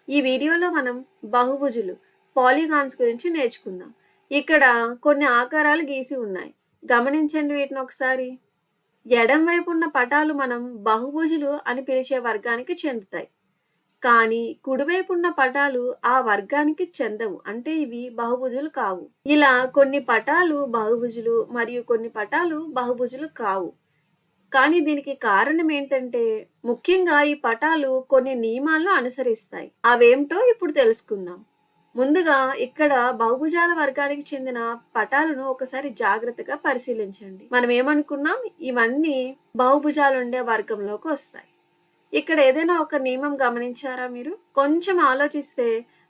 ఈ వీడియోలో మనం బహుభుజులు పాలిగాన్స్ గురించి నేర్చుకుందాం. ఇక్కడ కొన్ని ఆకారాలు గీసి ఉన్నాయి. గమనించండి వీటిని ఒకసారి. ఎడం వైపు ఉన్న పటాలు మనం బహుభుజులు అని పిలిచే వర్గానికి చెందుతాయి. కానీ కుడివైపు ఉన్న పటాలు ఆ వర్గానికి చెందవు, అంటే ఇవి బహుభుజులు కావు. ఇలా కొన్ని పటాలు బహుభుజులు మరియు కొన్ని పటాలు బహుభుజులు కావు. కానీ దీనికి కారణం ఏంటంటే ముఖ్యంగా ఈ పటాలు కొన్ని నియమాలను అనుసరిస్తాయి. అవేమిటో ఇప్పుడు తెలుసుకుందాం. ముందుగా ఇక్కడ బహుభుజాల వర్గానికి చెందిన పటాలను ఒకసారి జాగ్రత్తగా పరిశీలించండి. మనం ఏమనుకున్నాం, ఇవన్నీ బహుభుజాలు ఉండే వర్గంలోకి వస్తాయి. ఇక్కడ ఏదైనా ఒక నియమం గమనించారా మీరు? కొంచెం ఆలోచిస్తే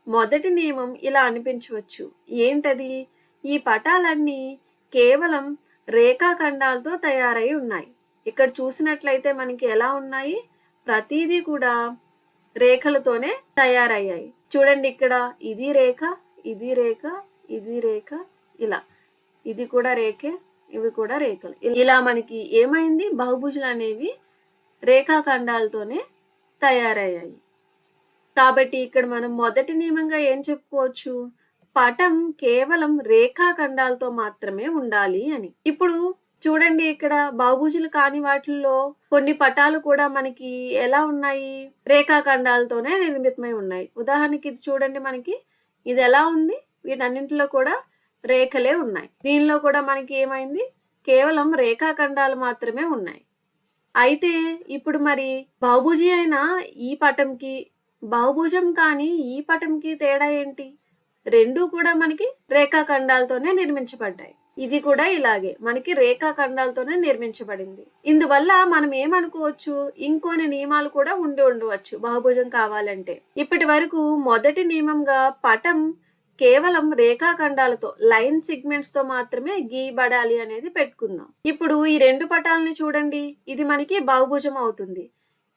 మొదటి నియమం ఇలా అనిపించవచ్చు. ఏంటది? ఈ పటాలన్నీ కేవలం రేఖాఖండాలతో తయారై ఉన్నాయి. ఇక్కడ చూసినట్లయితే మనకి ఎలా ఉన్నాయి, ప్రతిదీ కూడా రేఖలతోనే తయారయ్యాయి. చూడండి, ఇక్కడ ఇది రేఖ, ఇది రేఖ, ఇది రేఖ, ఇలా ఇది కూడా రేఖే, ఇవి కూడా రేఖలు. ఇలా మనకి ఏమైంది, బహుభుజులు అనేవి రేఖాఖండాలతోనే తయారయ్యాయి. కాబట్టి ఇక్కడ మనం మొదటి నియమంగా ఏం చెప్పుకోవచ్చు, పటం కేవలం రేఖాఖండాలతో మాత్రమే ఉండాలి అని. ఇప్పుడు చూడండి, ఇక్కడ బహుభుజులు కాని వాటిల్లో కొన్ని పటాలు కూడా మనకి ఎలా ఉన్నాయి, రేఖాఖండాలతోనే నిర్మితమై ఉన్నాయి. ఉదాహరణకి ఇది చూడండి, మనకి ఇది ఎలా ఉంది, వీటన్నింటిలో కూడా రేఖలే ఉన్నాయి. దీనిలో కూడా మనకి ఏమైంది, కేవలం రేఖాఖండాలు మాత్రమే ఉన్నాయి. అయితే ఇప్పుడు మరి బహుభుజి అయిన ఈ పటంకి, బహుభుజం కానీ ఈ పటంకి తేడా ఏంటి? రెండూ కూడా మనకి రేఖాఖండాలతోనే నిర్మించబడ్డాయి. ఇది కూడా ఇలాగే మనకి రేఖాఖండాలతోనే నిర్మించబడింది. ఇందువల్ల మనం ఏమనుకోవచ్చు, ఇంకొన్ని నియమాలు కూడా ఉండవచ్చు బహుభుజం కావాలంటే. ఇప్పటి వరకు మొదటి నియమంగా పటం కేవలం రేఖాఖండాలతో, లైన్ సిగ్మెంట్స్ తో మాత్రమే గీయబడాలి అనేది పెట్టుకుందాం. ఇప్పుడు ఈ రెండు పటాలని చూడండి, ఇది మనకి బహుభుజం అవుతుంది,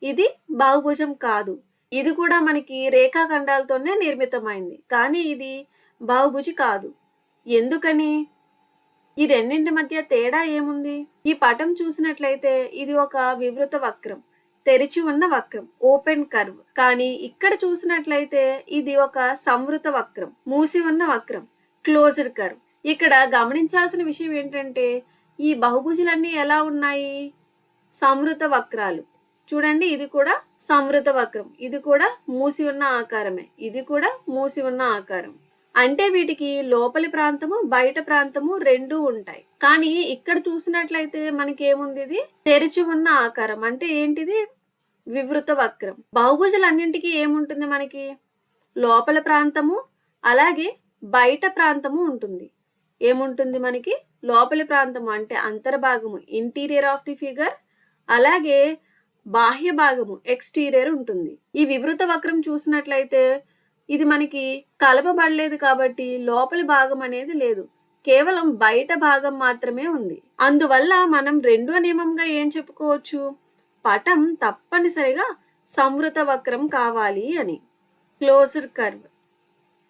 ఇది బహుభుజం కాదు. ఇది కూడా మనకి రేఖాఖండాలతోనే నిర్మితమైంది, కానీ ఇది బహుభుజి కాదు. ఎందుకని? ఈ రెండింటి మధ్య తేడా ఏముంది? ఈ పటం చూసినట్లయితే ఇది ఒక వివృత వక్రం, తెరిచి ఉన్న వక్రం, ఓపెన్ కర్వ్. కానీ ఇక్కడ చూసినట్లయితే ఇది ఒక సంవృత వక్రం, మూసి ఉన్న వక్రం, క్లోజ్డ్ కర్వ్. ఇక్కడ గమనించాల్సిన విషయం ఏంటంటే ఈ బహుభుజులన్నీ ఎలా ఉన్నాయి, సంవృత వక్రాలు. చూడండి, ఇది కూడా సంవృత వక్రం, ఇది కూడా మూసి ఉన్న ఆకారమే, ఇది కూడా మూసి ఉన్న ఆకారం. అంటే వీటికి లోపలి ప్రాంతము బయట ప్రాంతము రెండూ ఉంటాయి. కానీ ఇక్కడ చూసినట్లయితే మనకి ఏముంది, ఇది తెరిచి ఉన్న ఆకారం, అంటే ఏంటిది, వివృత వక్రం. బహుభుజులన్నింటికి ఏముంటుంది, మనకి లోపల ప్రాంతము అలాగే బయట ప్రాంతము ఉంటుంది. ఏముంటుంది మనకి, లోపలి ప్రాంతము అంటే అంతర్భాగము, ఇంటీరియర్ ఆఫ్ ది ఫిగర్, అలాగే బాహ్య భాగము, ఎక్స్టీరియర్ ఉంటుంది. ఈ వివృత వక్రం చూసినట్లయితే ఇది మనకి కలపబడలేదు కాబట్టి లోపలి భాగం అనేది లేదు, కేవలం బయట భాగం మాత్రమే ఉంది. అందువల్ల మనం రెండో నియమంగా ఏం చెప్పుకోవచ్చు, పటం తప్పనిసరిగా సంవృత వక్రం కావాలి అని, క్లోజ్డ్ కర్వ్.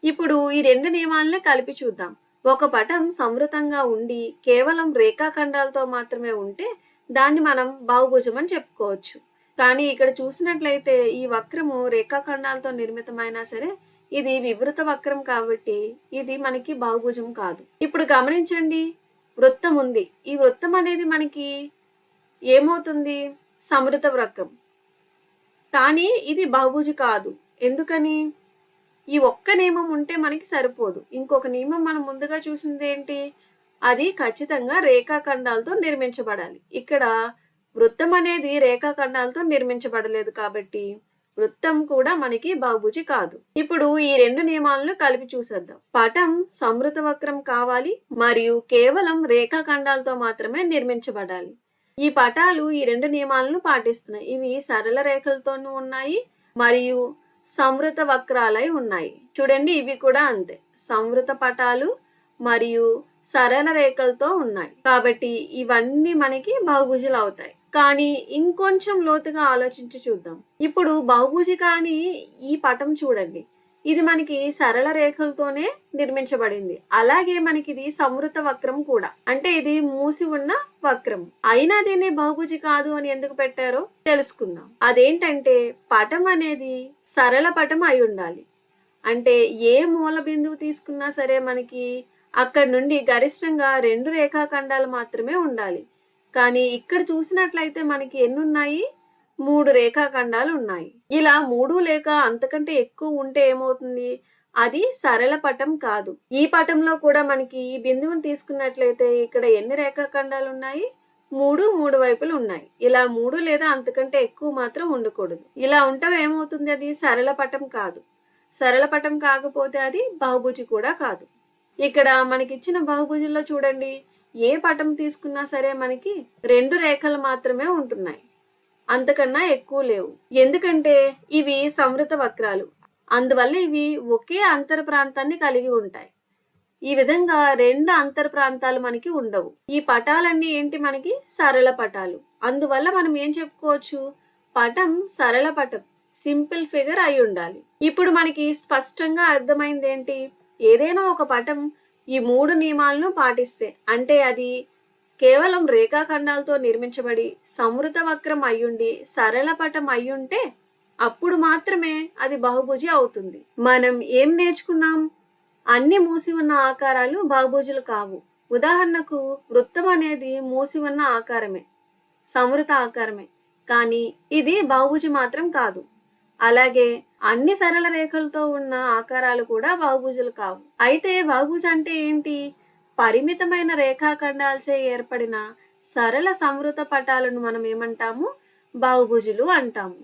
ఇప్పుడు ఈ రెండు నియమాలని కలిపి చూద్దాం. ఒక పటం సంవృతంగా ఉండి కేవలం రేఖాఖండాలతో మాత్రమే ఉంటే దాన్ని మనం బహుభుజం అని చెప్పుకోవచ్చు. కానీ ఇక్కడ చూసినట్లయితే ఈ వక్రము రేఖాఖండాలతో నిర్మితమైనా సరే ఇది వివృత వక్రం కాబట్టి ఇది మనకి బహుభుజం కాదు. ఇప్పుడు గమనించండి, వృత్తం ఉంది, ఈ వృత్తం అనేది మనకి ఏమవుతుంది, సంవృత వక్రం. కానీ ఇది బహుభుజి కాదు. ఎందుకని? ఈ ఒక్క నియమం ఉంటే మనకి సరిపోదు, ఇంకొక నియమం మనం ముందుగా చూసింది ఏంటి, అది ఖచ్చితంగా రేఖాఖండాలతో నిర్మించబడాలి. ఇక్కడ వృత్తం అనేది రేఖాఖండాలతో నిర్మించబడలేదు కాబట్టి వృత్తం కూడా మనకి బహుభుజి కాదు. ఇప్పుడు ఈ రెండు నియమాలను కలిపి చూసేద్దాం. పటం సంవృత వక్రం కావాలి మరియు కేవలం రేఖాఖండాలతో మాత్రమే నిర్మించబడాలి. ఈ పటాలు ఈ రెండు నియమాలను పాటిస్తున్నాయి. ఇవి సరళ రేఖలతోనూ ఉన్నాయి మరియు సంవృత వక్రాలై ఉన్నాయి. చూడండి, ఇవి కూడా అంతే, సంవృత పటాలు మరియు సరళ రేఖలతో ఉన్నాయి కాబట్టి ఇవన్నీ మనకి బహుభుజులు అవుతాయి. కానీ ఇంకొంచెం లోతుగా ఆలోచించి చూద్దాం. ఇప్పుడు బహుభుజి కాని ఈ పటం చూడండి, ఇది మనకి సరళ రేఖలతోనే నిర్మించబడింది. అలాగే మనకి ఇది సంవృత వక్రం కూడా. అంటే ఇది మూసి ఉన్న వక్రం. అయినా దీన్ని బహుభుజి కాదు అని ఎందుకు పెట్టారో తెలుసుకుందాం. అదేంటంటే పటం అనేది సరళ పటం అయి ఉండాలి. అంటే ఏ మూల బిందువు తీసుకున్నా సరే మనకి అక్కడి నుండి గరిష్టంగా 2 రేఖాఖండాలు మాత్రమే ఉండాలి. కానీ ఇక్కడ చూసినట్లయితే మనకి ఎన్ని ఉన్నాయి? 3 రేఖాఖండాలు ఉన్నాయి. ఇలా 3 లేక అంతకంటే ఎక్కువ ఉంటే ఏమవుతుంది? అది సరళ పటం కాదు. ఈ పటంలో కూడా మనకి ఈ బిందువుని తీసుకున్నట్లయితే ఇక్కడ ఎన్ని రేఖాఖండాలు ఉన్నాయి? 3 వైపులు ఉన్నాయి. ఇలా 3 లేదా అంతకంటే ఎక్కువ మాత్రం ఉండకూడదు. ఇలా ఉండటం ఏమవుతుంది? అది సరళ పటం కాదు. సరళ పటం కాకపోతే అది బహుభుజి కూడా కాదు. ఇక్కడ మనకిచ్చిన బహుభుజుల్లో చూడండి, ఏ పటం తీసుకున్నా సరే మనకి 2 రేఖలు మాత్రమే ఉంటున్నాయి. అంతకన్నా ఎక్కువ లేవు. ఎందుకంటే ఇవి సంవృత వక్రాలు. అందువల్ల ఇవి ఒకే అంతర ప్రాంతాన్ని కలిగి ఉంటాయి. ఈ విధంగా 2 అంతర ప్రాంతాలు మనకి ఉండవు. ఈ పటాలన్నీ ఏంటి? మనకి సరళ పటాలు. అందువల్ల మనం ఏం చెప్పుకోవచ్చు? పటం సరళ పటం, సింపుల్ ఫిగర్ అయి ఉండాలి. ఇప్పుడు మనకి స్పష్టంగా అర్థమైంది ఏంటి? ఏదైనా ఒక పటం ఈ 3 నియమాలను పాటిస్తే, అంటే అది కేవలం రేఖాఖండాలతో నిర్మించబడి సంవృత వక్రం అయ్యుండి సరళ పటం అయ్యుంటే అప్పుడు మాత్రమే అది బహుభుజి అవుతుంది. మనం ఏం నేర్చుకున్నాం? అన్ని మూసి ఉన్న ఆకారాలు బహుభుజులు కావు. ఉదాహరణకు వృత్తం అనేది మూసి ఉన్న ఆకారమే, సంవృత ఆకారమే, కానీ ఇది బహుభుజి మాత్రం కాదు. అలాగే అన్ని సరళ రేఖలతో ఉన్న ఆకారాలు కూడా బహుభుజులు కావు. అయితే బహుభుజ అంటే ఏంటి? పరిమితమైన రేఖాఖండాలచే ఏర్పడిన సరళ సంవృత పటాలను మనం ఏమంటాము? బహుభుజులు అంటాము.